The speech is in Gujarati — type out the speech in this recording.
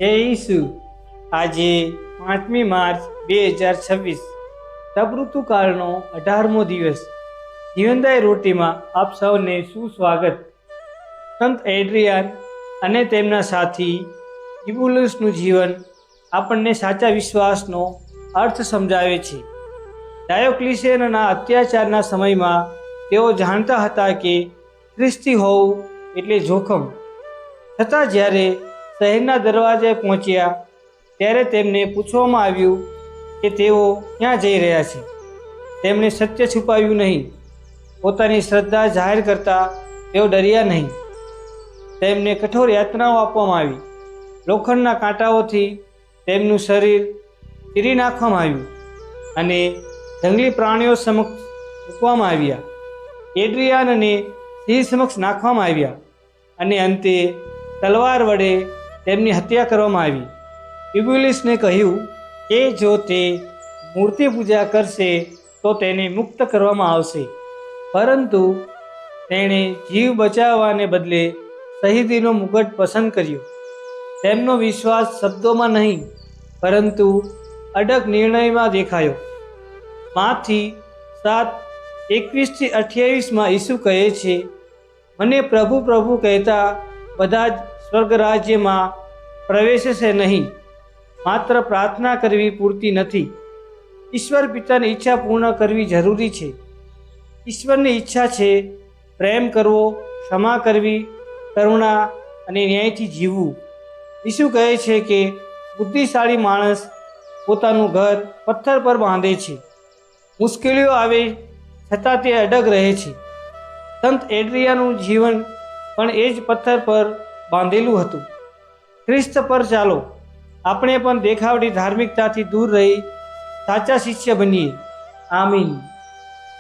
હે ઈસુ, આજે 5મી માર્ચ 2026 તબઋતુકાળનો 18મો દિવસ. જીવનદાય રોટીમાં આપ સૌને સુસ્વાગત. સંત એડ્રિયાન અને તેમના સાથી ઇબુલસનું જીવન આપણને સાચા વિશ્વાસનો અર્થ સમજાવે છે. ડાયોક્લિશિયનના અત્યાચારના સમયમાં તેઓ જાણતા હતા કે ખ્રિસ્તી હોવું એટલે જોખમ. છતાં જ્યારે શહેરના દરવાજે પહોંચ્યા ત્યારે તેમને પૂછવામાં આવ્યું કે તેઓ ક્યાં જઈ રહ્યા છે. તેમણે સત્ય છુપાવ્યું નહીં. પોતાની શ્રદ્ધા જાહેર કરતા તેઓ ડર્યા નહીં. તેમને કઠોર યાતનાઓ આપવામાં આવી. લોખંડના કાંટાઓથી તેમનું શરીર ચીરી નાખવામાં આવ્યું અને જંગલી પ્રાણીઓ સમક્ષ મૂકવામાં આવ્યા. એડ્રિયાનને સિંહ સમક્ષ નાખવામાં આવ્યા અને અંતે તલવાર વડે તેમની હત્યા કરવામાં આવી. ઇબ્યુલિસને કહ્યું કે જો તે મૂર્તિ પૂજા કરશે તો તેને મુક્ત કરવામાં આવશે, પરંતુ તેણે જીવ બચાવવાને બદલે શહીદીનો મુગટ પસંદ કર્યો. તેમનો વિશ્વાસ શબ્દોમાં નહીં પરંતુ અડગ નિર્ણયમાં દેખાયો. માથી 7:21-28 ઈસુ કહે છે, મને પ્રભુ પ્રભુ કહેતા બધા જ સ્વર્ગ રાજ્યમાં પ્રવેશશે નહીં. માત્ર પ્રાર્થના કરવી પૂરતી નથી. ઈશ્વર પિતાની ઈચ્છા પૂર્ણ કરવી જરૂરી છે. ઈશ્વરની ઈચ્છા છે પ્રેમ કરવો, ક્ષમા કરવી, કરુણા અને ન્યાયથી જીવવું. ઈસુ કહે છે કે બુદ્ધિશાળી માણસ પોતાનું ઘર પથ્થર પર બાંધે છે. મુશ્કેલીઓ આવે છતાં તે અડગ રહે છે. સંત એડ્રિયાનું જીવન પણ એ જ પથ્થર પર બાંધેલું હતું. ખ્રિસ્ત પર ચાલો, આપણે પણ દેખાવટી ધાર્મિકતાથી દૂર રહી સાચા શિષ્ય બનીએ. આમીન.